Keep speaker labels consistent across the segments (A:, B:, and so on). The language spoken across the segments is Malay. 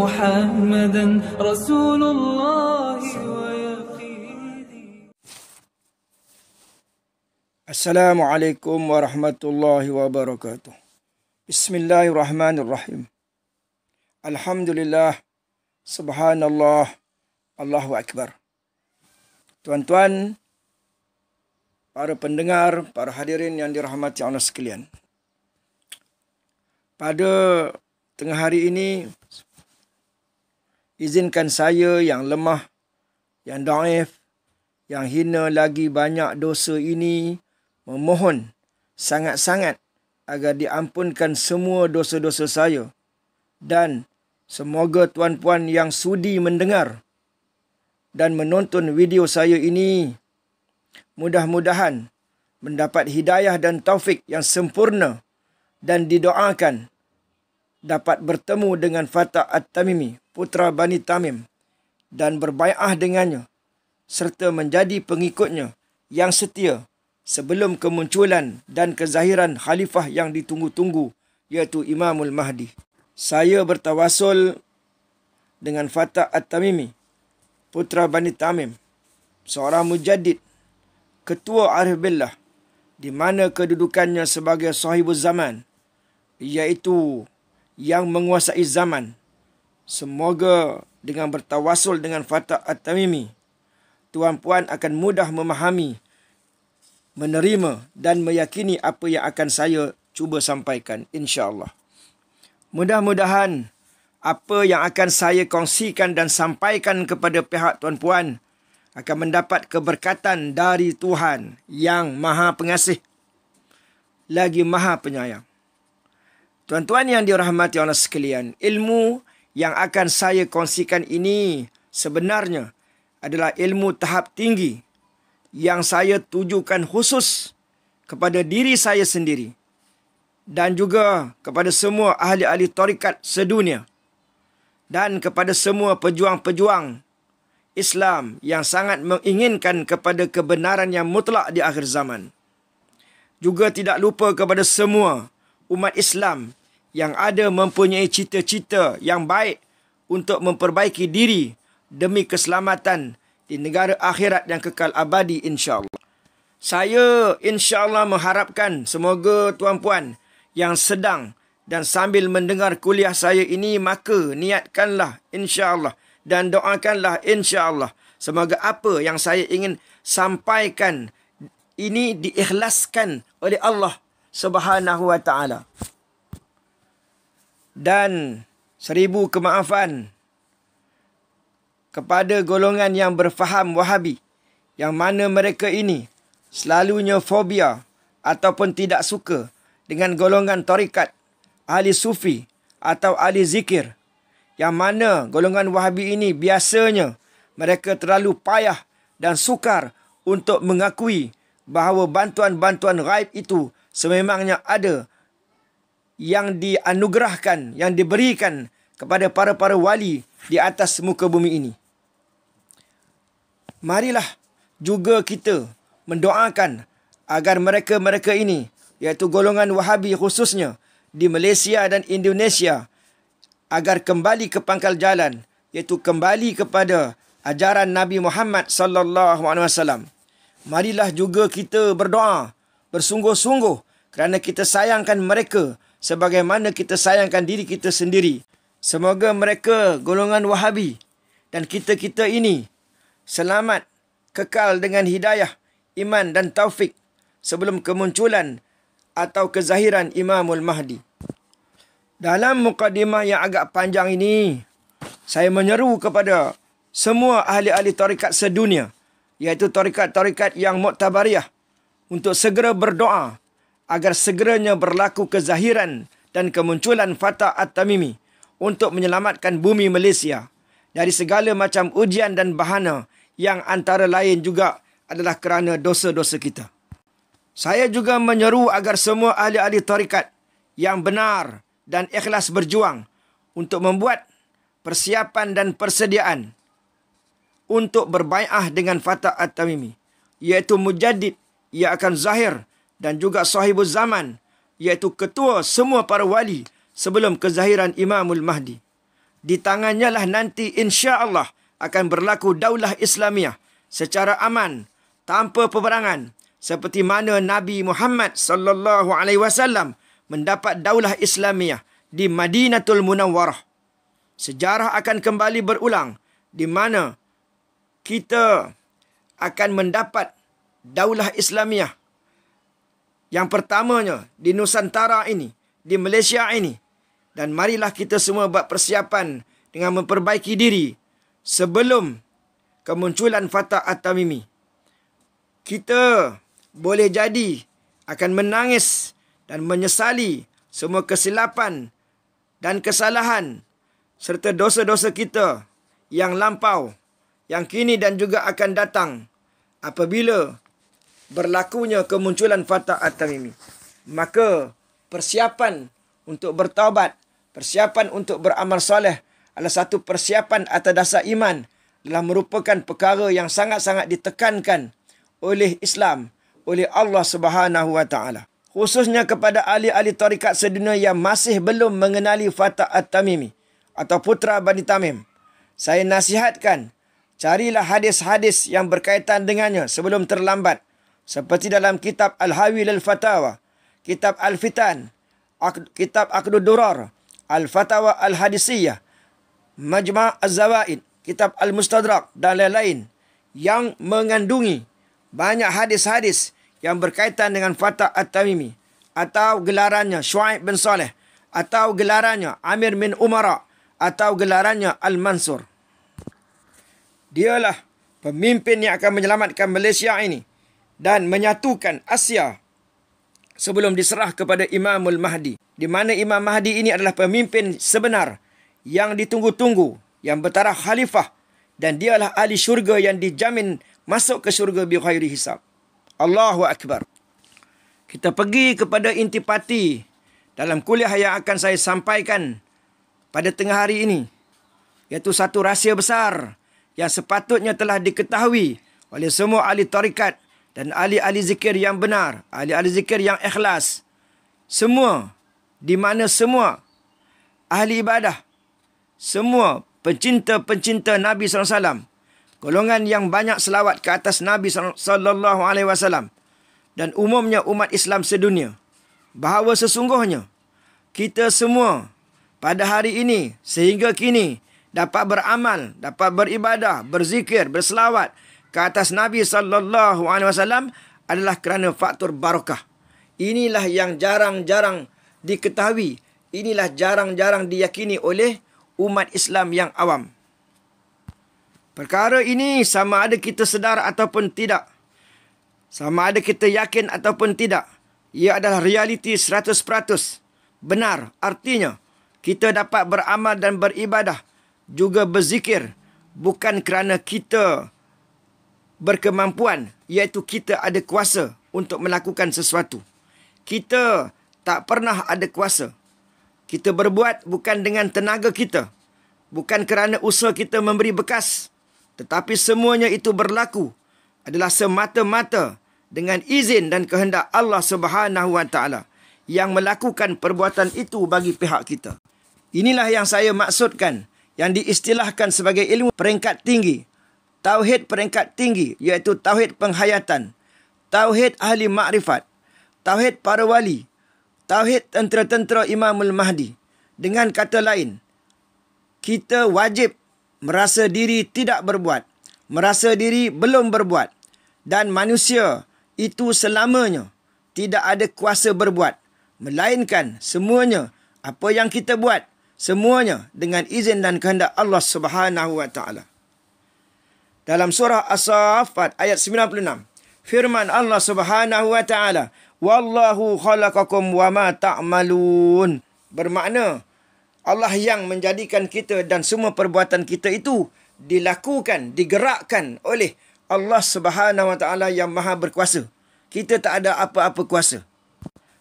A: محمدا رسول الله ويقيني.
B: Assalamualaikum warahmatullahi wabarakatuh. Bismillahirrahmanirrahim. Alhamdulillah, subhanallah, Allahu Akbar. Tuan-tuan, para pendengar, para hadirin yang dirahmati Allah sekalian. Pada tengah hari ini, izinkan saya yang lemah, yang dhaif, yang hina lagi banyak dosa ini, memohon sangat-sangat agar diampunkan semua dosa-dosa saya. Dan semoga tuan-puan yang sudi mendengar dan menonton video saya ini, mudah-mudahan mendapat hidayah dan taufik yang sempurna dan didoakan dapat bertemu dengan Fatah At-Tamimi, putra Bani Tamim, dan berbai'ah dengannya, serta menjadi pengikutnya yang setia sebelum kemunculan dan kezahiran khalifah yang ditunggu-tunggu, iaitu Imamul Mahdi. Saya bertawasul dengan Fatah At-Tamimi, putra Bani Tamim, seorang mujaddid, ketua Arif Billah, di mana kedudukannya sebagai sahibuz zaman, iaitu yang menguasai zaman. Semoga dengan bertawasul dengan Fatah At-Tamimi, tuan-puan akan mudah memahami, menerima dan meyakini apa yang akan saya cuba sampaikan, insya-Allah. Mudah-mudahan apa yang akan saya kongsikan dan sampaikan kepada pihak tuan-puan akan mendapat keberkatan dari Tuhan yang Maha Pengasih lagi Maha Penyayang. Tuan-tuan yang dirahmati Allah sekalian, ilmu yang akan saya kongsikan ini sebenarnya adalah ilmu tahap tinggi yang saya tujukan khusus kepada diri saya sendiri dan juga kepada semua ahli-ahli tarikat sedunia dan kepada semua pejuang-pejuang Islam yang sangat menginginkan kepada kebenaran yang mutlak di akhir zaman. Juga tidak lupa kepada semua umat Islam yang ada mempunyai cita-cita yang baik untuk memperbaiki diri demi keselamatan di negara akhirat yang kekal abadi, insya-Allah. Saya insya-Allah mengharapkan semoga tuan-puan yang sedang dan sambil mendengar kuliah saya ini, maka niatkanlah insya-Allah dan doakanlah insya-Allah semoga apa yang saya ingin sampaikan ini diikhlaskan oleh Allah Subhanahu wa taala. Dan 1000 kemaafan kepada golongan yang berfaham Wahabi, yang mana mereka ini selalunya fobia ataupun tidak suka dengan golongan tarikat, ahli sufi atau ahli zikir, yang mana golongan Wahabi ini biasanya mereka terlalu payah dan sukar untuk mengakui bahawa bantuan-bantuan ghaib itu sememangnya ada, yang dianugerahkan, yang diberikan kepada para-para wali di atas muka bumi ini. Marilah juga kita mendoakan agar mereka-mereka ini, iaitu golongan Wahabi khususnya di Malaysia dan Indonesia, agar kembali ke pangkal jalan, iaitu kembali kepada ajaran Nabi Muhammad sallallahu alaihi wasallam. Marilah juga kita berdoa bersungguh-sungguh kerana kita sayangkan mereka sebagaimana kita sayangkan diri kita sendiri. Semoga mereka, golongan Wahabi, dan kita-kita ini selamat, kekal dengan hidayah, iman dan taufik sebelum kemunculan atau kezahiran Imamul Mahdi. Dalam mukadimah yang agak panjang ini, saya menyeru kepada semua ahli-ahli tarikat sedunia, iaitu tarikat-tarikat yang Mu'tabariyah, untuk segera berdoa agar segeranya berlaku kezahiran dan kemunculan Fatah At-Tamimi untuk menyelamatkan bumi Malaysia dari segala macam ujian dan bahana yang antara lain juga adalah kerana dosa-dosa kita. Saya juga menyeru agar semua ahli-ahli tarikat yang benar dan ikhlas berjuang untuk membuat persiapan dan persediaan untuk berbai'ah dengan Fatah At-Tamimi, iaitu mujaddid yang akan zahir dan juga sahibuz zaman, iaitu ketua semua para wali sebelum kezahiran Imamul Mahdi. di tangannya lah nanti insya-Allah akan berlaku daulah Islamiah secara aman, tanpa peperangan, seperti mana Nabi Muhammad sallallahu alaihi wasallam mendapat daulah Islamiah di Madinatul Munawwarah. Sejarah akan kembali berulang di mana kita akan mendapat daulah Islamiah yang pertamanya di Nusantara ini, di Malaysia ini. Dan marilah kita semua buat persiapan dengan memperbaiki diri sebelum kemunculan Fatah At-Tamimi. Kita boleh jadi akan menangis dan menyesali semua kesilapan dan kesalahan serta dosa-dosa kita yang lampau, yang kini dan juga akan datang apabila berlakunya kemunculan Fatah At-Tamimi. Maka persiapan untuk bertaubat, persiapan untuk beramal soleh adalah satu persiapan atas dasar iman, adalah merupakan perkara yang sangat-sangat ditekankan oleh Islam, oleh Allah Subhanahu wa taala. Khususnya kepada ahli-ahli tarikat sedunia yang masih belum mengenali Fatah At-Tamimi atau Putra Bani Tamim. Saya nasihatkan, carilah hadis-hadis yang berkaitan dengannya sebelum terlambat. Seperti dalam kitab Al-Hawil Al-Fatawa, kitab Al-Fitan, kitab Aqdud Durar, Al-Fatawa Al-Hadisiyah, Majma' Az-Zawaid, kitab Al-Mustadrak dan lain-lain yang mengandungi banyak hadis-hadis yang berkaitan dengan Fatah At-Tamimi atau gelarannya Syuaib bin Saleh atau gelarannya Amir bin Umara atau gelarannya Al-Mansur. Dialah pemimpin yang akan menyelamatkan Malaysia ini dan menyatukan Asia sebelum diserah kepada Imamul Mahdi. Di mana Imam Mahdi ini adalah pemimpin sebenar yang ditunggu-tunggu, yang bertaraf khalifah, dan dialah ahli syurga yang dijamin masuk ke syurga bi ghairi hisab. Allahu Akbar. Kita pergi kepada intipati dalam kuliah yang akan saya sampaikan pada tengah hari ini, iaitu satu rahsia besar yang sepatutnya telah diketahui oleh semua ahli tarikat dan ahli-ahli zikir yang benar, ahli-ahli zikir yang ikhlas. Semua, di mana semua ahli ibadah, semua pencinta-pencinta Nabi SAW, golongan yang banyak selawat ke atas Nabi SAW, dan umumnya umat Islam sedunia, bahawa sesungguhnya kita semua pada hari ini sehingga kini dapat beramal, dapat beribadah, berzikir, berselawat ke atas Nabi SAW adalah kerana faktor barakah. Inilah yang jarang-jarang diketahui. Inilah jarang-jarang diyakini oleh umat Islam yang awam. Perkara ini sama ada kita sedar ataupun tidak, sama ada kita yakin ataupun tidak, ia adalah realiti 100% benar. Artinya, kita dapat beramal dan beribadah, juga berzikir, bukan kerana kita berkemampuan, iaitu kita ada kuasa untuk melakukan sesuatu. Kita tak pernah ada kuasa. Kita berbuat bukan dengan tenaga kita, bukan kerana usaha kita memberi bekas, tetapi semuanya itu berlaku adalah semata-mata dengan izin dan kehendak Allah Subhanahu wa taala yang melakukan perbuatan itu bagi pihak kita. Inilah yang saya maksudkan, yang diistilahkan sebagai ilmu peringkat tinggi, tauhid peringkat tinggi, iaitu tauhid penghayatan, tauhid ahli makrifat, tauhid para wali, tauhid tentera-tentera Imamul Mahdi. Dengan kata lain, kita wajib merasa diri tidak berbuat, merasa diri belum berbuat, dan manusia itu selamanya tidak ada kuasa berbuat, melainkan semuanya apa yang kita buat, semuanya dengan izin dan kehendak Allah Subhanahu wa taala. Dalam surah As-Saffat ayat 96, firman Allah Subhanahu wa taala, "Wallahu khalaqakum wa ma ta'malun." Bermakna Allah yang menjadikan kita dan semua perbuatan kita itu dilakukan, digerakkan oleh Allah Subhanahu wa taala yang Maha berkuasa. Kita tak ada apa-apa kuasa.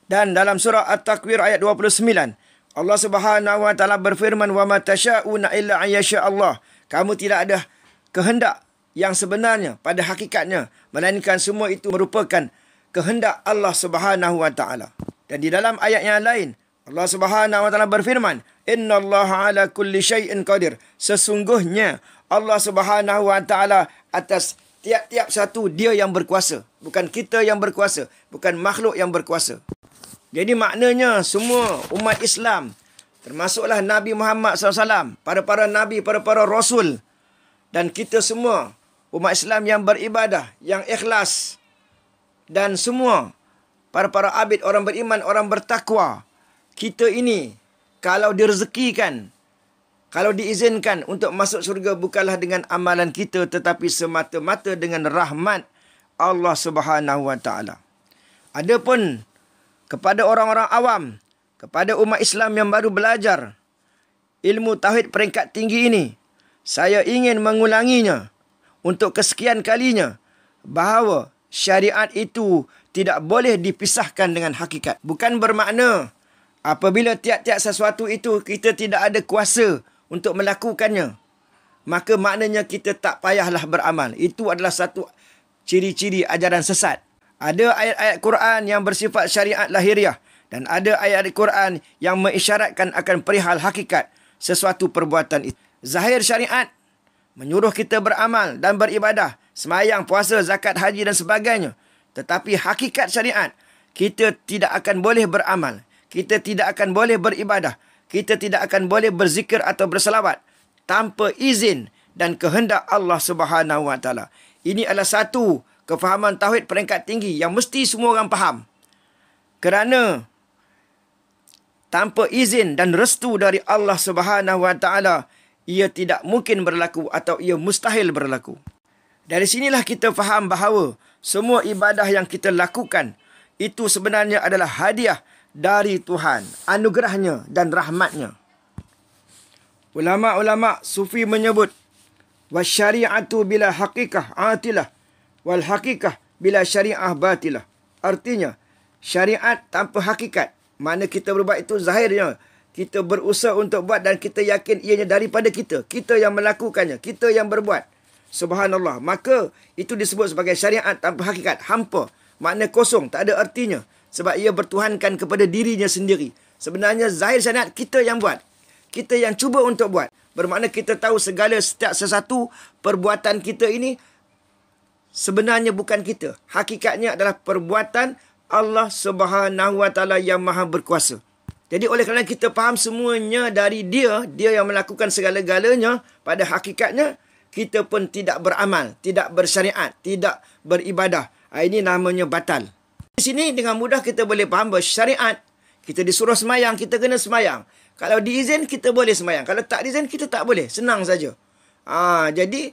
B: Dan dalam surah At-Takwir ayat 29, Allah Subhanahu wa taala berfirman, "Wa ma tasyauna illa ayyasha Allah." Kamu tidak ada kehendak yang sebenarnya pada hakikatnya, melainkan semua itu merupakan kehendak Allah Subhanahu wa taala. Dan di dalam ayat yang lain, Allah Subhanahu wa taala berfirman, "Innallaha ala kulli syai'in qadir." Sesungguhnya Allah Subhanahu wa taala atas tiap-tiap satu dia yang berkuasa. Bukan kita yang berkuasa, bukan makhluk yang berkuasa. Jadi maknanya semua umat Islam, termasuklah Nabi Muhammad SAW, para nabi, para rasul, dan kita semua umat Islam yang beribadah, yang ikhlas, dan semua para abid, orang beriman, orang bertakwa, kita ini kalau direzekikan, kalau diizinkan untuk masuk syurga, bukanlah dengan amalan kita, tetapi semata-mata dengan rahmat Allah Subhanahu wa taala. Adapun kepada orang-orang awam, kepada umat Islam yang baru belajar ilmu tauhid peringkat tinggi ini, saya ingin mengulanginya untuk kesekian kalinya, bahawa syariat itu tidak boleh dipisahkan dengan hakikat. Bukan bermakna apabila tiap-tiap sesuatu itu kita tidak ada kuasa untuk melakukannya, maka maknanya kita tak payahlah beramal. Itu adalah satu ciri-ciri ajaran sesat. Ada ayat-ayat Quran yang bersifat syariat lahiriah, dan ada ayat Quran yang mengisyaratkan akan perihal hakikat sesuatu perbuatan itu. Zahir syariat menyuruh kita beramal dan beribadah, sembahyang, puasa, zakat, haji dan sebagainya. Tetapi hakikat syariat, kita tidak akan boleh beramal, kita tidak akan boleh beribadah, kita tidak akan boleh berzikir atau berselawat tanpa izin dan kehendak Allah Subhanahu wa taala. Ini adalah satu kefahaman tauhid peringkat tinggi yang mesti semua orang faham. Kerana tanpa izin dan restu dari Allah Subhanahu wa taala, ia tidak mungkin berlaku atau ia mustahil berlaku. Dari sinilah kita faham bahawa semua ibadah yang kita lakukan itu sebenarnya adalah hadiah dari Tuhan, anugerahnya dan rahmatnya. Ulama-ulama sufi menyebut, wasyari'atu bila haqiqah atilah, wal haqiqah bila syari'ah batilah. Artinya, syariat tanpa hakikat, mana kita berbuat itu zahirnya, kita berusaha untuk buat dan kita yakin ianya daripada kita. Kita yang melakukannya, kita yang berbuat. Subhanallah. Maka itu disebut sebagai syariat tanpa hakikat. Hampa. Makna kosong. Tak ada artinya. Sebab ia bertuhankan kepada dirinya sendiri. Sebenarnya zahir syariat kita yang buat. Kita yang cuba untuk buat. Bermakna kita tahu segala setiap sesuatu perbuatan kita ini sebenarnya bukan kita. Hakikatnya adalah perbuatan Allah Subhanahu wa taala yang Maha berkuasa. Jadi oleh kerana kita faham semuanya dari dia yang melakukan segala-galanya, pada hakikatnya kita pun tidak beramal, tidak bersyariat, tidak beribadah. Ini namanya batal. Di sini dengan mudah kita boleh faham bahawa syariat, kita disuruh semayang, kita kena semayang. Kalau diizin, kita boleh semayang. Kalau tak diizin, kita tak boleh. Senang saja. Jadi,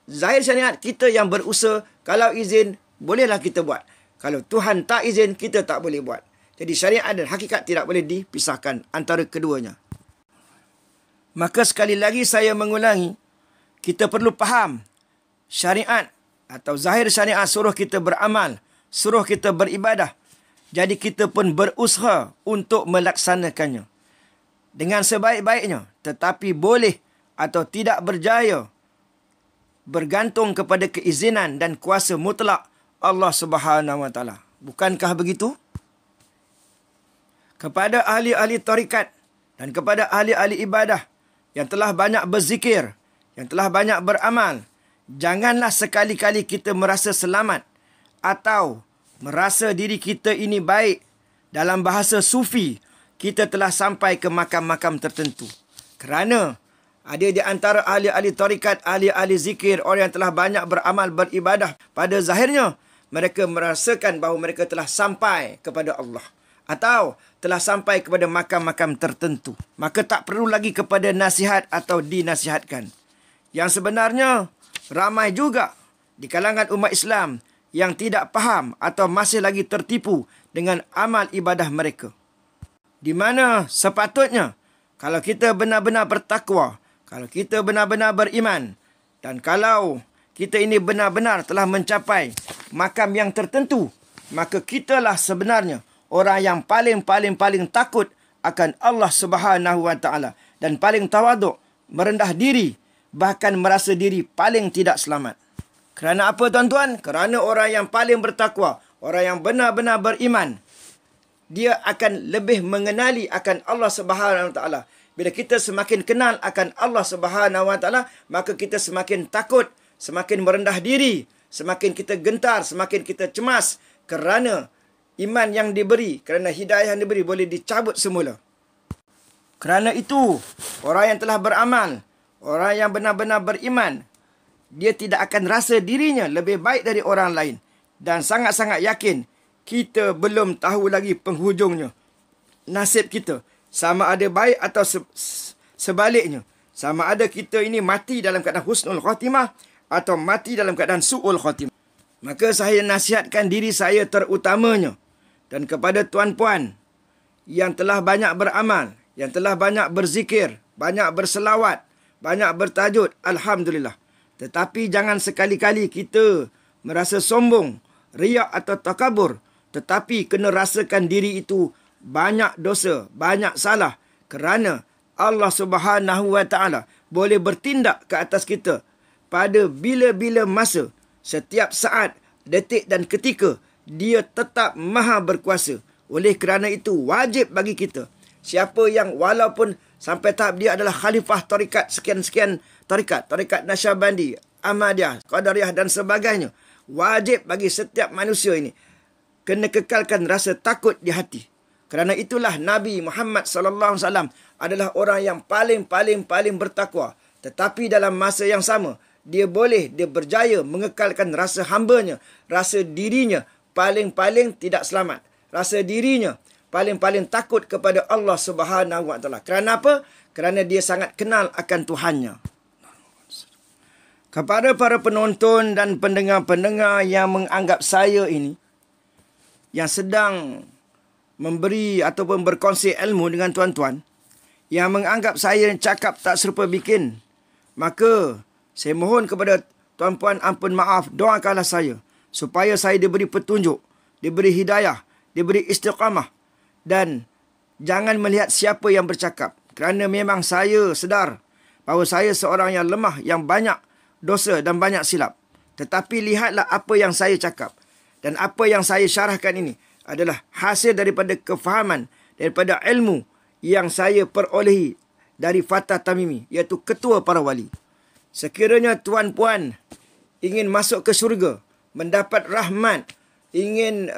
B: zahir syariat kita yang berusaha. Kalau izin, bolehlah kita buat. Kalau Tuhan tak izin, kita tak boleh buat. Jadi, syariat dan hakikat tidak boleh dipisahkan antara keduanya. Maka sekali lagi saya mengulangi, kita perlu faham syariat atau zahir syariat suruh kita beramal, suruh kita beribadah. Jadi kita pun berusaha untuk melaksanakannya dengan sebaik-baiknya, tetapi boleh atau tidak berjaya bergantung kepada keizinan dan kuasa mutlak Allah Subhanahu wa taala. Bukankah begitu? Kepada ahli-ahli tarikat dan kepada ahli-ahli ibadah yang telah banyak berzikir, yang telah banyak beramal, janganlah sekali-kali kita merasa selamat atau merasa diri kita ini baik. Dalam bahasa sufi, kita telah sampai ke makam-makam tertentu. Kerana ada di antara ahli-ahli tarikat, ahli-ahli zikir, orang yang telah banyak beramal, beribadah, pada zahirnya mereka merasakan bahawa mereka telah sampai kepada Allah atau telah sampai kepada makam-makam tertentu. Maka tak perlu lagi kepada nasihat atau dinasihatkan. Yang sebenarnya ramai juga di kalangan umat Islam yang tidak faham atau masih lagi tertipu dengan amal ibadah mereka. Di mana sepatutnya kalau kita benar-benar bertakwa, kalau kita benar-benar beriman, dan kalau kita ini benar-benar telah mencapai makam yang tertentu, maka kitalah sebenarnya orang yang paling takut akan Allah Subhanahu wa taala dan paling tawaduk, merendah diri, bahkan merasa diri paling tidak selamat. Kerana apa tuan-tuan? Kerana orang yang paling bertakwa, orang yang benar-benar beriman, dia akan lebih mengenali akan Allah Subhanahu Wa Taala. Bila kita semakin kenal akan Allah Subhanahu Wa Taala, maka kita semakin takut, semakin merendah diri, semakin kita gentar, semakin kita cemas kerana iman yang diberi, kerana hidayah yang diberi boleh dicabut semula. Kerana itu, orang yang telah beramal, orang yang benar-benar beriman, dia tidak akan rasa dirinya lebih baik dari orang lain. Dan sangat-sangat yakin, kita belum tahu lagi penghujungnya. Nasib kita, sama ada baik atau sebaliknya. Sama ada kita ini mati dalam keadaan husnul khatimah atau mati dalam keadaan su'ul khatimah. Maka saya nasihatkan diri saya terutamanya dan kepada tuan-puan yang telah banyak beramal, yang telah banyak berzikir, banyak berselawat, banyak bertajud, alhamdulillah. Tetapi jangan sekali-kali kita merasa sombong, riak atau takabur, tetapi kena rasakan diri itu banyak dosa, banyak salah, kerana Allah Subhanahu Wa Taala boleh bertindak ke atas kita pada bila-bila masa, setiap saat, detik dan ketika. Dia tetap maha berkuasa. Oleh kerana itu, wajib bagi kita, siapa yang walaupun sampai tahap dia adalah khalifah tarikat sekian-sekian tarikat Nasyabandi, Ahmadiyah, Qadariyah dan sebagainya, wajib bagi setiap manusia ini kena kekalkan rasa takut di hati. Kerana itulah Nabi Muhammad SAW adalah orang yang paling bertakwa. Tetapi dalam masa yang sama, dia berjaya mengekalkan rasa hambanya, rasa dirinya paling tidak selamat. Rasa dirinya paling takut kepada Allah Subhanahu Wa Taala. Kerana apa? Kerana dia sangat kenal akan Tuhannya. Kepada para penonton dan pendengar-pendengar yang menganggap saya ini, yang sedang memberi ataupun berkongsi ilmu dengan tuan-tuan, yang menganggap saya cakap tak serupa bikin, maka saya mohon kepada tuan-puan ampun maaf, doakanlah saya supaya saya diberi petunjuk, diberi hidayah, diberi istiqamah, dan jangan melihat siapa yang bercakap. Kerana memang saya sedar bahawa saya seorang yang lemah, yang banyak dosa dan banyak silap. Tetapi lihatlah apa yang saya cakap dan apa yang saya syarahkan ini adalah hasil daripada kefahaman, daripada ilmu yang saya perolehi dari Fatah Tamimi, iaitu ketua para wali. Sekiranya tuan-puan ingin masuk ke syurga, mendapat rahmat, ingin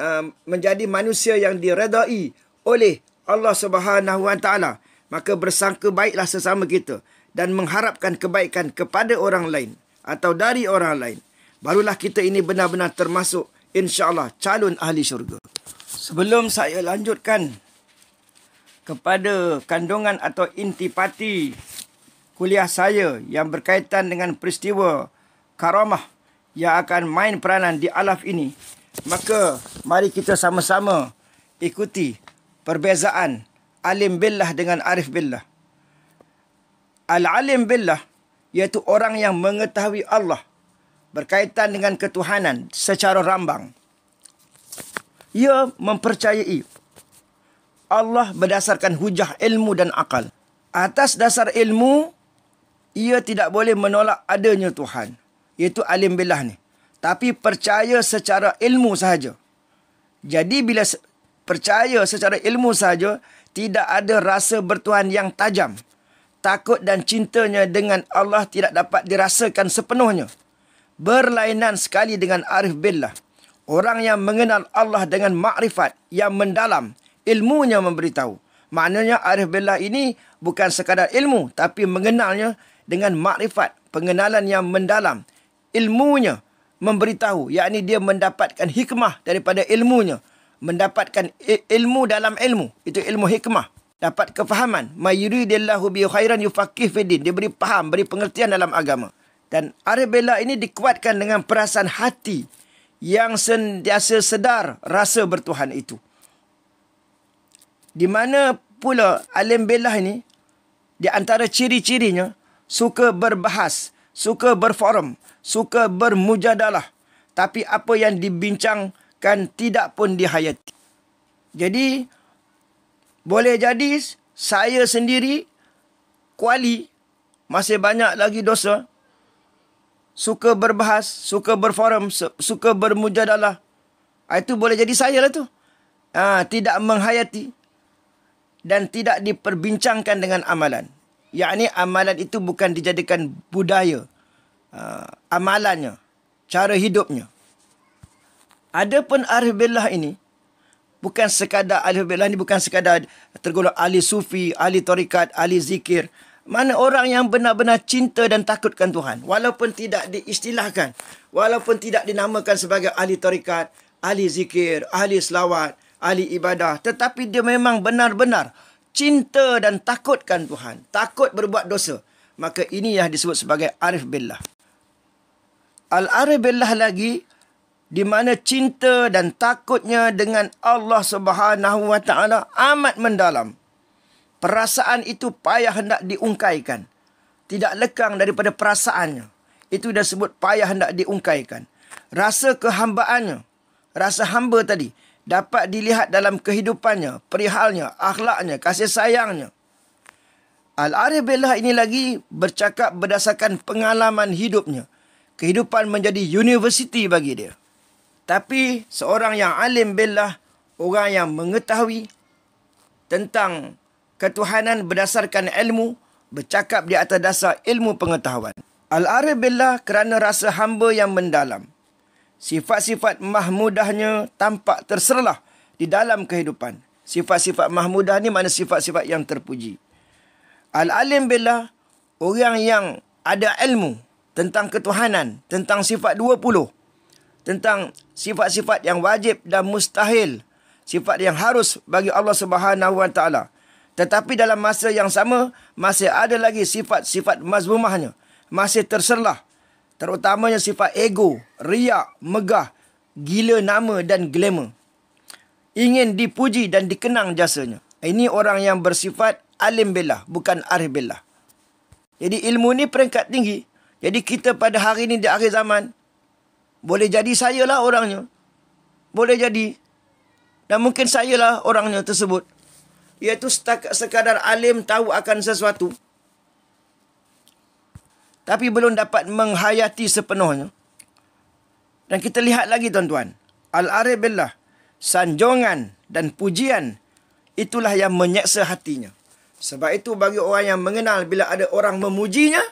B: menjadi manusia yang diredai oleh Allah Subhanahu Wa Taala, maka bersangka baiklah sesama kita dan mengharapkan kebaikan kepada orang lain atau dari orang lain. Barulah kita ini benar-benar termasuk insya-Allah calon ahli syurga. Sebelum saya lanjutkan kepada kandungan atau intipati kuliah saya yang berkaitan dengan peristiwa karamah yang akan main peranan di alaf ini, maka mari kita sama-sama ikuti perbezaan alim billah dengan arif billah. Al-alim billah iaitu orang yang mengetahui Allah berkaitan dengan ketuhanan secara rambang. Ia mempercayai Allah berdasarkan hujah ilmu dan akal. Atas dasar ilmu, ia tidak boleh menolak adanya Tuhan. Iaitu alim billah ni. Tapi percaya secara ilmu sahaja. Jadi bila percaya secara ilmu sahaja, tidak ada rasa bertuhan yang tajam. Takut dan cintanya dengan Allah tidak dapat dirasakan sepenuhnya. Berlainan sekali dengan arif billah. Orang yang mengenal Allah dengan makrifat yang mendalam, ilmunya memberitahu. Maknanya arif billah ini bukan sekadar ilmu, tapi mengenalnya dengan makrifat, pengenalan yang mendalam. Ilmunya memberitahu, yakni dia mendapatkan hikmah daripada ilmunya. Mendapatkan ilmu dalam ilmu, itu ilmu hikmah. Dapat kefahaman. Ma yuridillahu bi khairan yufaqqih fiddin. Dia beri faham, beri pengertian dalam agama. Dan arif billah ini dikuatkan dengan perasaan hati yang sentiasa sedar rasa bertuhan itu. Di mana pula alim billah ini, di antara ciri-cirinya, suka berbahas, suka berforum, suka bermujadalah. Tapi apa yang dibincangkan tidak pun dihayati. Jadi, boleh jadi saya sendiri, kuali, masih banyak lagi dosa, suka berbahas, suka berforum, suka bermujadalah. Itu boleh jadi saya lah tu. tidak menghayati dan tidak diperbincangkan dengan amalan. Yakni amalan itu bukan dijadikan budaya. Amalannya, cara hidupnya. Adapun arif billah ini, bukan sekadar arif billah ini bukan sekadar tergolong ahli sufi, ahli tarikat, ahli zikir. Mana orang yang benar-benar cinta dan takutkan Tuhan. Walaupun tidak diistilahkan, walaupun tidak dinamakan sebagai ahli tarikat, ahli zikir, ahli selawat, ahli ibadah. Tetapi dia memang benar-benar cinta dan takutkan Tuhan. Takut berbuat dosa. Maka ini yang disebut sebagai arif billah. Al-arif billah lagi, di mana cinta dan takutnya dengan Allah Subhanahu wa taala amat mendalam. Perasaan itu payah hendak diungkaikan. Tidak lekang daripada perasaannya. Itu dah sebut payah hendak diungkaikan. Rasa kehambaannya, rasa hamba tadi, dapat dilihat dalam kehidupannya, perihalnya, akhlaknya, kasih sayangnya. Al-arif billah ini lagi bercakap berdasarkan pengalaman hidupnya. Kehidupan menjadi universiti bagi dia. Tapi seorang yang alim billah, orang yang mengetahui tentang ketuhanan berdasarkan ilmu, bercakap di atas dasar ilmu pengetahuan. Al-arif billah kerana rasa hamba yang mendalam. Sifat-sifat mahmudahnya tampak terserlah di dalam kehidupan. Sifat-sifat mahmudah ni makna sifat-sifat yang terpuji. Al-alim billah, orang yang ada ilmu tentang ketuhanan, tentang sifat 20, tentang sifat-sifat yang wajib dan mustahil, sifat yang harus bagi Allah Subhanahu wa taala. Tetapi dalam masa yang sama, masih ada lagi sifat-sifat mazmumahnya, masih terserlah. Terutamanya sifat ego, riak, megah, gila nama dan glamour. Ingin dipuji dan dikenang jasanya. Ini orang yang bersifat alim billah, bukan arif billah. Jadi ilmu ni peringkat tinggi. Jadi kita pada hari ni di akhir zaman, boleh jadi saya lah orangnya. Boleh jadi. Dan mungkin saya lah orangnya tersebut. Iaitu sekadar alim tahu akan sesuatu. Tapi belum dapat menghayati sepenuhnya. Dan kita lihat lagi tuan-tuan. Al-arif billah, sanjungan dan pujian, itulah yang menyeksa hatinya. Sebab itu bagi orang yang mengenal bila ada orang memujinya,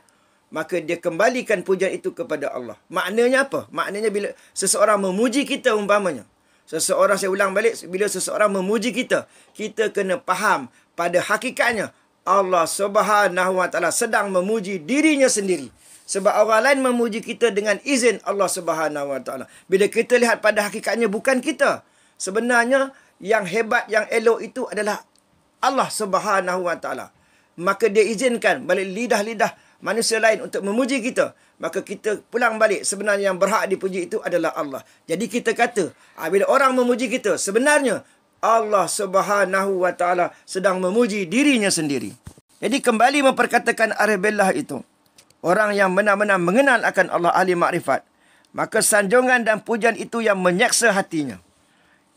B: maka dia kembalikan pujian itu kepada Allah. Maknanya apa? Maknanya bila seseorang memuji kita umpamanya. Seseorang, saya ulang balik, bila seseorang memuji kita, kita kena faham pada hakikatnya Allah Subhanahu wa taala sedang memuji dirinya sendiri. Sebab orang lain memuji kita dengan izin Allah Subhanahu wa taala. Bila kita lihat pada hakikatnya bukan kita. Sebenarnya yang hebat, yang elok itu adalah Allah Subhanahu wa taala. Maka dia izinkan balik lidah-lidah manusia lain untuk memuji kita. Maka kita pulang balik, sebenarnya yang berhak dipuji itu adalah Allah. Jadi kita kata, bila orang memuji kita, sebenarnya Allah Subhanahu wa taala sedang memuji dirinya sendiri. Jadi kembali memperkatakan arif billah itu, orang yang benar-benar mengenal akan Allah, ahli makrifat, maka sanjungan dan pujian itu yang menyeksa hatinya.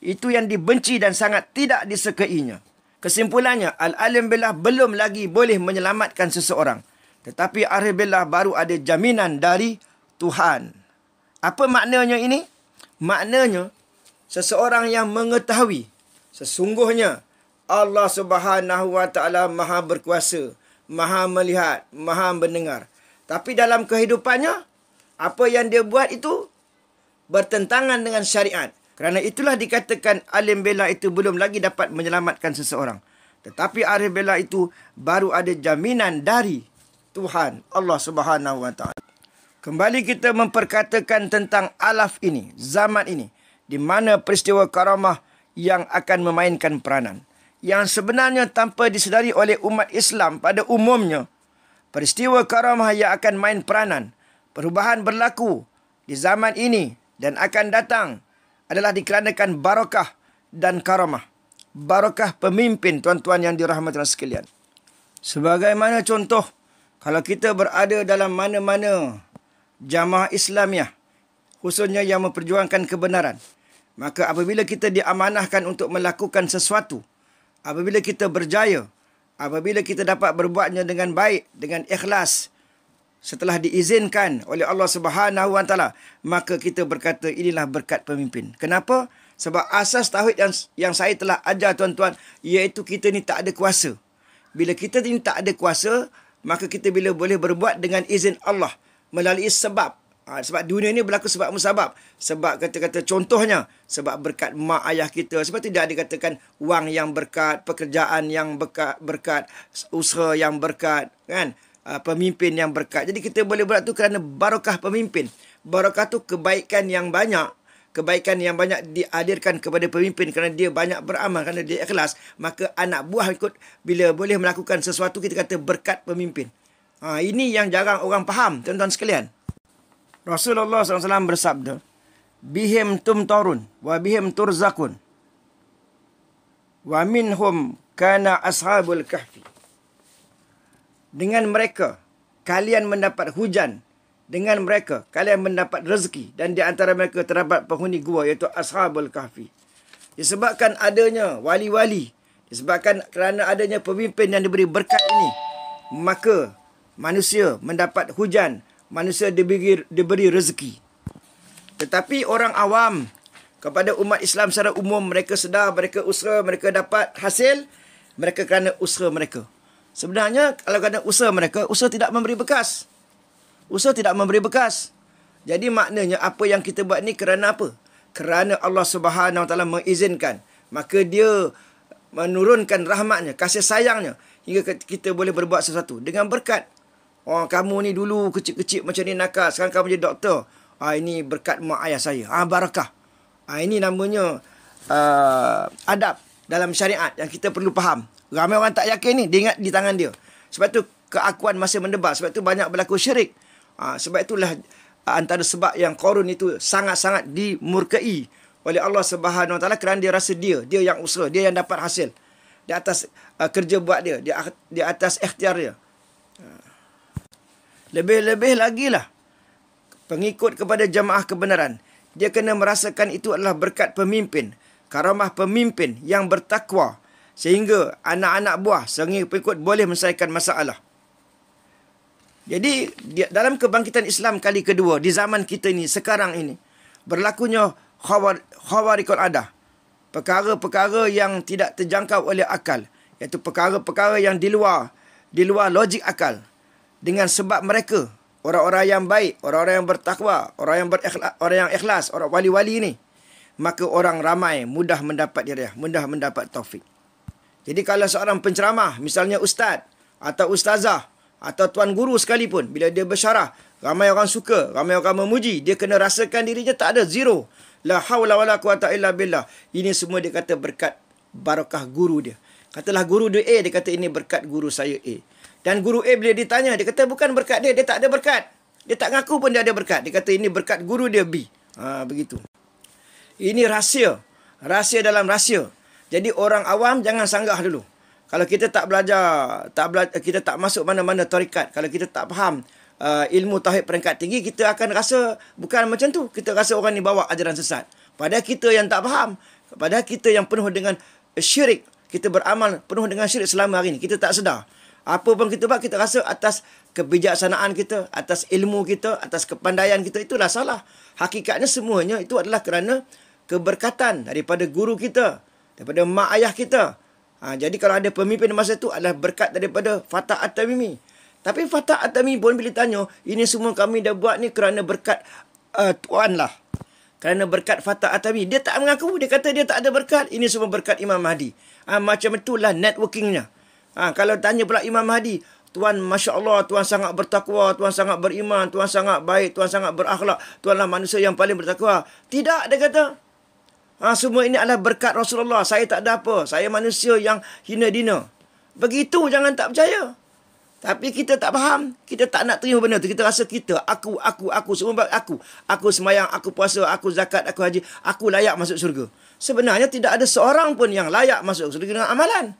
B: Itu yang dibenci dan sangat tidak disukainya. Kesimpulannya, al-alim billah belum lagi boleh menyelamatkan seseorang. Tetapi arif billah baru ada jaminan dari Tuhan. Apa maknanya ini? Maknanya, seseorang yang mengetahui sesungguhnya Allah Subhanahu wa taala maha berkuasa, maha melihat, maha mendengar. Tapi dalam kehidupannya, apa yang dia buat itu bertentangan dengan syariat. Kerana itulah dikatakan alim billah itu belum lagi dapat menyelamatkan seseorang. Tetapi arif billah itu baru ada jaminan dari Tuhan, Allah Subhanahu wa taala. Kembali kita memperkatakan tentang alaf ini, zaman ini, di mana peristiwa karamah yang akan memainkan peranan. Yang sebenarnya tanpa disedari oleh umat Islam pada umumnya, peristiwa karamah yang akan main peranan, perubahan berlaku di zaman ini dan akan datang adalah dikarenakan barakah dan karamah. Barakah pemimpin, tuan-tuan yang dirahmati Allah sekalian. Sebagaimana contoh, kalau kita berada dalam mana-mana jamaah Islamiah, khususnya yang memperjuangkan kebenaran, maka apabila kita diamanahkan untuk melakukan sesuatu, apabila kita berjaya, apabila kita dapat berbuatnya dengan baik, dengan ikhlas, setelah diizinkan oleh Allah Subhanahu wa taala, maka kita berkata inilah berkat pemimpin. Kenapa? Sebab asas tauhid yang saya telah ajar tuan-tuan, iaitu kita ni tak ada kuasa. Bila kita ni tak ada kuasa, maka kita bila boleh berbuat dengan izin Allah melalui sebab. Sebab dunia ni berlaku sebab musabab. Sebab kata-kata contohnya, sebab berkat mak ayah kita. Sebab tu dia dikatakan wang yang berkat, pekerjaan yang berkat, usaha yang berkat, kan? Pemimpin yang berkat. Jadi kita boleh buat tu kerana barakah pemimpin. Barakah tu kebaikan yang banyak. Kebaikan yang banyak dihadirkan kepada pemimpin kerana dia banyak beramal, kerana dia ikhlas. Maka anak buah ikut bila boleh melakukan sesuatu, kita kata berkat pemimpin. Ini yang jarang orang faham, tuan-tuan sekalian. Rasulullah SAW bersabda, bihim tumtarun wa bihim turzakun wa minhum kana ashabul kahfi. Dengan mereka kalian mendapat hujan, dengan mereka kalian mendapat rezeki, dan di antara mereka terdapat penghuni gua, iaitu ashabul kahfi. Disebabkan adanya wali-wali, disebabkan kerana adanya pemimpin yang diberi berkat ini, maka manusia mendapat hujan, manusia diberi rezeki. Tetapi orang awam, kepada umat Islam secara umum, mereka sedar, mereka usaha, mereka dapat hasil, mereka kerana usaha mereka. Sebenarnya kalau kerana usaha mereka, usaha tidak memberi bekas. Usaha tidak memberi bekas. Jadi maknanya apa yang kita buat ni kerana apa? Kerana Allah Subhanahu Wa Taala mengizinkan. Maka dia menurunkan rahmatnya, kasih sayangnya, hingga kita boleh berbuat sesuatu dengan berkat. Kamu ni dulu kecil-kecil macam ni nakal, sekarang kamu jadi doktor. Ini berkat mak ayah saya. Barakah. Ini namanya adab dalam syariat yang kita perlu faham. Ramai orang tak yakin ni, dia ingat di tangan dia. Sebab tu keakuan masih mendebar. Sebab tu banyak berlaku syirik. Sebab itulah antara sebab yang Qarun itu sangat-sangat dimurkai oleh Allah Subhanahu Wa Taala, kerana dia rasa dia yang usaha, dia yang dapat hasil di atas kerja buat dia, di atas ikhtiar dia. Lebih-lebih lagi lah pengikut kepada jamaah kebenaran, dia kena merasakan itu adalah berkat pemimpin, karamah pemimpin yang bertakwa, sehingga anak-anak buah, sehingga pengikut boleh menyelesaikan masalah. Jadi dalam kebangkitan Islam kali kedua di zaman kita ni, sekarang ini, berlakunya khawarikul adah, perkara-perkara yang tidak terjangkau oleh akal, iaitu perkara-perkara yang di luar logik akal. Dengan sebab mereka, orang-orang yang baik, orang-orang yang bertakwa, orang yang ikhlas, orang wali-wali ni, maka orang ramai mudah mendapat hidayah, mudah mendapat taufik. Jadi kalau seorang penceramah, misalnya ustaz atau ustazah atau tuan guru sekalipun, bila dia bersyarah, ramai orang suka, ramai orang memuji, dia kena rasakan dirinya tak ada, zero. La hawla wala quwata illa billah. Ini semua dia kata berkat barakah guru dia. Katalah guru dia A, dia kata ini berkat guru saya A. Dan guru A bila ditanya, dia kata bukan berkat dia tak ada berkat. Dia tak ngaku pun dia ada berkat. Dia kata ini berkat guru dia B. Begitu. Ini rahsia. Rahsia dalam rahsia. Jadi orang awam jangan sanggah dulu. Kalau kita tak belajar, kita tak masuk mana-mana tarikat, kalau kita tak faham ilmu tauhid peringkat tinggi, kita akan rasa bukan macam tu. Kita rasa orang ni bawa ajaran sesat. Padahal kita yang tak faham, padahal kita yang penuh dengan syirik, kita beramal penuh dengan syirik selama hari ni, kita tak sedar. Apa pun kita buat, kita rasa atas kebijaksanaan kita, atas ilmu kita, atas kepandaian kita, itulah salah. Hakikatnya semuanya itu adalah kerana keberkatan daripada guru kita, daripada mak ayah kita. Jadi kalau ada pemimpin masa itu adalah berkat daripada Fatah At-Tamimi. Tapi Fatah At-Tamimi pun bila tanya, ini semua kami dah buat ni kerana berkat Tuan lah. Kerana berkat Fatah At-Tamimi. Dia tak mengaku, dia kata dia tak ada berkat. Ini semua berkat Imam Mahdi. Macam itulah networkingnya. Kalau tanya pula Imam Mahdi, Tuan Masya Allah, Tuan sangat bertakwa, Tuan sangat beriman, Tuan sangat baik, Tuan sangat berakhlak, Tuanlah manusia yang paling bertakwa. Tidak, dia kata. Semua ini adalah berkat Rasulullah. Saya tak ada apa. Saya manusia yang hina dina. Begitu, jangan tak percaya. Tapi kita tak faham. Kita tak nak terima benda tu. Kita rasa kita, aku. Semua aku. Aku semayang, aku puasa, aku zakat, aku haji. Aku layak masuk syurga. Sebenarnya tidak ada seorang pun yang layak masuk syurga dengan amalan.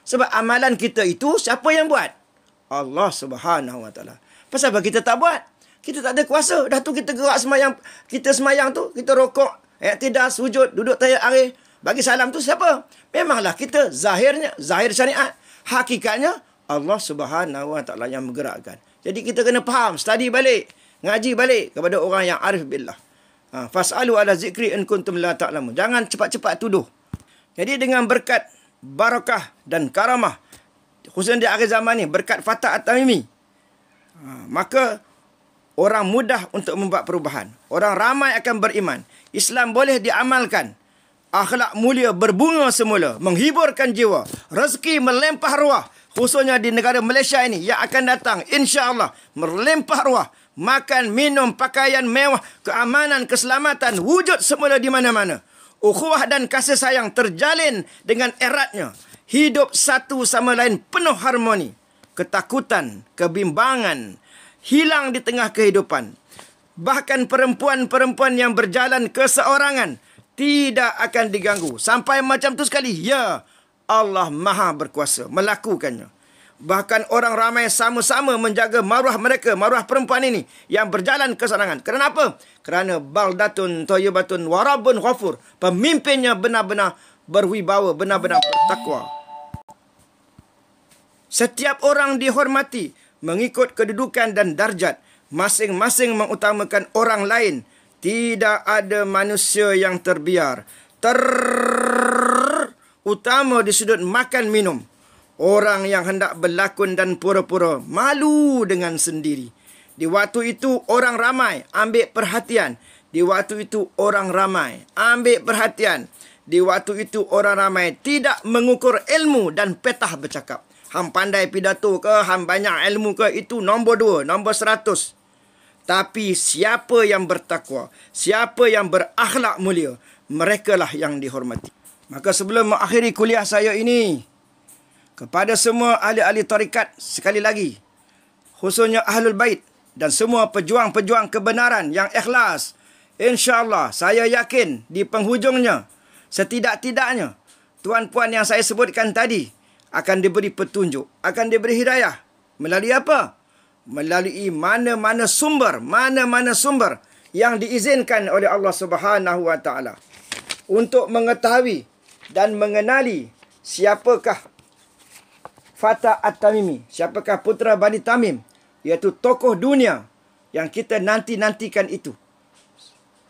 B: Sebab amalan kita itu, siapa yang buat? Allah Subhanahu Wa Taala. Pasal apa kita tak buat? Kita tak ada kuasa. Dah tu kita gerak semayang. Kita semayang tu, kita rokok. Tidak sujud, duduk tahiyat akhir, bagi salam tu siapa? Memanglah kita zahir syariat. Hakikatnya Allah Subhanahu Wa Taala yang menggerakkan. Jadi kita kena faham, study balik, ngaji balik kepada orang yang arif billah. Fas'alu ala zikri in kuntum la ta'lamun. Jangan cepat-cepat tuduh. Jadi dengan berkat barakah dan karamah, khususnya di akhir zaman ni, berkat Fatah At-Tamimi, maka orang mudah untuk membuat perubahan. Orang ramai akan beriman. Islam boleh diamalkan. Akhlak mulia berbunga semula, menghiburkan jiwa, rezeki melempah ruah, khususnya di negara Malaysia ini yang akan datang, insya-Allah melempah ruah, makan, minum, pakaian mewah, keamanan, keselamatan wujud semula di mana-mana. Ukhuwah dan kasih sayang terjalin dengan eratnya. Hidup satu sama lain penuh harmoni. Ketakutan, kebimbangan hilang di tengah kehidupan. Bahkan perempuan-perempuan yang berjalan keseorangan tidak akan diganggu. Sampai macam tu sekali. Ya, Allah Maha berkuasa melakukannya. Bahkan orang ramai sama-sama menjaga maruah mereka, maruah perempuan ini yang berjalan keseorangan. Kenapa? Kerana baldatun thayyibatun wa rabbun ghafur. Pemimpinnya benar-benar berwibawa, benar-benar bertakwa. Setiap orang dihormati mengikut kedudukan dan darjat. Masing-masing mengutamakan orang lain. Tidak ada manusia yang terbiar. Terutama di sudut makan minum. Orang yang hendak berlakon dan pura-pura malu dengan sendiri. Di waktu itu orang ramai ambil perhatian. Di waktu itu orang ramai ambil perhatian. Di waktu itu orang ramai tidak mengukur ilmu dan petah bercakap. Hang pandai pidato ke, hang banyak ilmu ke, itu nombor 2, nombor 100. Tapi siapa yang bertakwa, siapa yang berakhlak mulia, merekalah yang dihormati. Maka sebelum mengakhiri kuliah saya ini, kepada semua ahli-ahli tarikat sekali lagi, khususnya Ahlul Bait dan semua pejuang-pejuang kebenaran yang ikhlas, insya-Allah saya yakin di penghujungnya, setidak-tidaknya tuan-puan yang saya sebutkan tadi akan diberi petunjuk, akan diberi hidayah. Melalui apa? Melalui mana-mana sumber yang diizinkan oleh Allah Subhanahu wa taala untuk mengetahui dan mengenali siapakah Fatah At-Tamimi, siapakah putera Bani Tamim, iaitu tokoh dunia yang kita nanti-nantikan itu.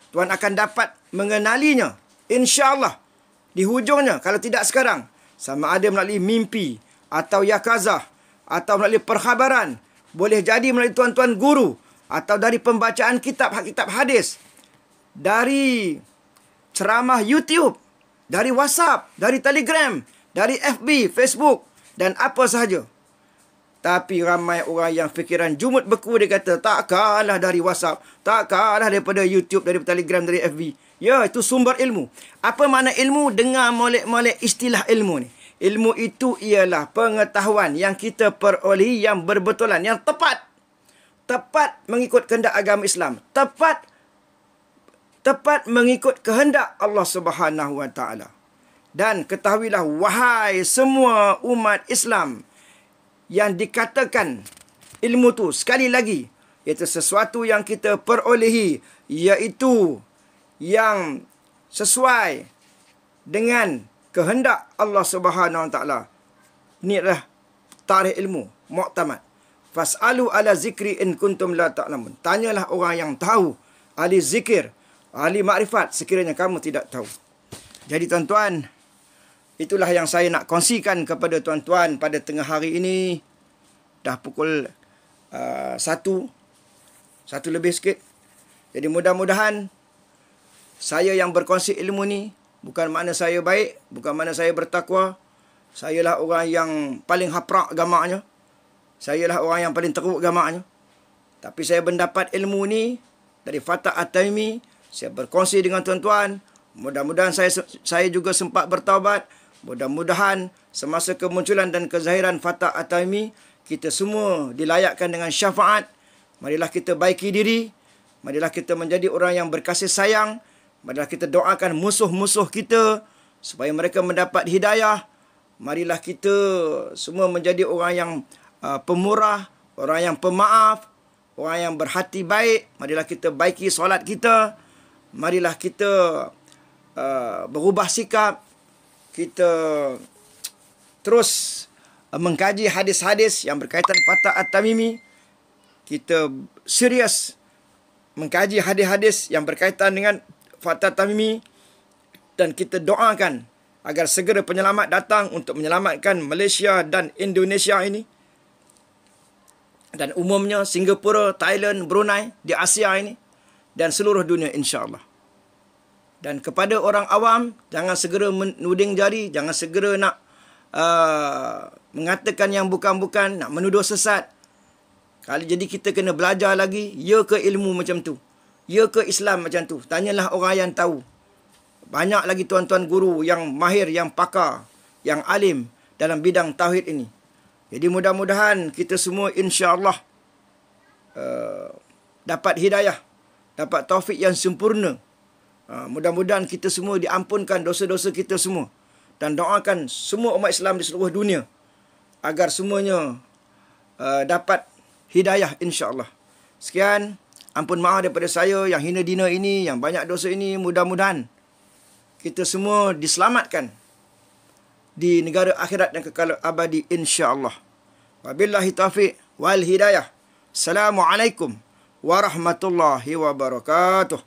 B: Tuan akan dapat mengenalinya, insya-Allah di hujungnya, kalau tidak sekarang, sama ada melalui mimpi atau yakazah atau melalui perkhabaran. Boleh jadi melalui tuan-tuan guru atau dari pembacaan kitab hadis, dari ceramah YouTube, dari WhatsApp, dari Telegram, dari FB, Facebook dan apa sahaja. Tapi ramai orang yang fikiran jumut beku, dia kata tak kalah dari WhatsApp, tak kalah daripada YouTube, dari Telegram, dari FB. Ya, itu sumber ilmu. Apa makna ilmu? Dengar molek-molek istilah ilmu ni. Ilmu itu ialah pengetahuan yang kita perolehi yang berbetulan, yang tepat. Tepat mengikut kehendak agama Islam. Tepat mengikut kehendak Allah Subhanahu wa taala. Dan ketahuilah wahai semua umat Islam, yang dikatakan ilmu tu sekali lagi, iaitu sesuatu yang kita perolehi, iaitu yang sesuai dengan kehendak Allah Subhanahu wa taala. Ini adalah tarikh ilmu muktamad. Fas'alu ala zikri in kuntum la ta'lamun. Tanyalah orang yang tahu, ahli zikir, ahli makrifat, sekiranya kamu tidak tahu. Jadi tuan-tuan, itulah yang saya nak kongsikan kepada tuan-tuan pada tengah hari ini. Dah pukul 1 lebih sikit. Jadi mudah-mudahan saya yang berkongsi ilmu ni, bukan makna saya baik, bukan makna saya bertakwa. Sayalah orang yang paling haprak gamaknya. Sayalah orang yang paling teruk gamaknya. Tapi saya mendapat ilmu ni dari Fatah At-Tamimi. Saya berkongsi dengan tuan-tuan. Mudah-mudahan saya juga sempat bertaubat. Mudah-mudahan semasa kemunculan dan kezahiran Fatah At-Tamimi, kita semua dilayakkan dengan syafaat. Marilah kita baiki diri. Marilah kita menjadi orang yang berkasih sayang. Marilah kita doakan musuh-musuh kita supaya mereka mendapat hidayah. Marilah kita semua menjadi orang yang pemurah, orang yang pemaaf, orang yang berhati baik. Marilah kita baiki solat kita. Marilah kita berubah sikap. Kita terus mengkaji hadis-hadis yang berkaitan Fatah At-Tamimi. Kita serius mengkaji hadis-hadis yang berkaitan dengan Fatwa Tamimi, dan kita doakan agar segera penyelamat datang untuk menyelamatkan Malaysia dan Indonesia ini, dan umumnya Singapura, Thailand, Brunei di Asia ini, dan seluruh dunia insya-Allah. Dan kepada orang awam, jangan segera menuding jari, jangan segera nak mengatakan yang bukan-bukan, nak menuduh sesat. Jadi kita kena belajar lagi, ya ke ilmu macam tu, ya ke Islam macam tu. Tanyalah orang yang tahu. Banyak lagi tuan-tuan guru yang mahir, yang pakar, yang alim dalam bidang tauhid ini. Jadi mudah-mudahan kita semua insya-Allah dapat hidayah, dapat taufik yang sempurna. Mudah-mudahan kita semua diampunkan dosa-dosa kita semua. Dan doakan semua umat Islam di seluruh dunia agar semuanya dapat hidayah insya-Allah. Sekian, ampun maaf daripada saya yang hina dina ini, yang banyak dosa ini. Mudah-mudahan kita semua diselamatkan di negara akhirat yang kekal abadi insya-Allah. Wabillahi taufiq wal hidayah. Assalamualaikum warahmatullahi wabarakatuh.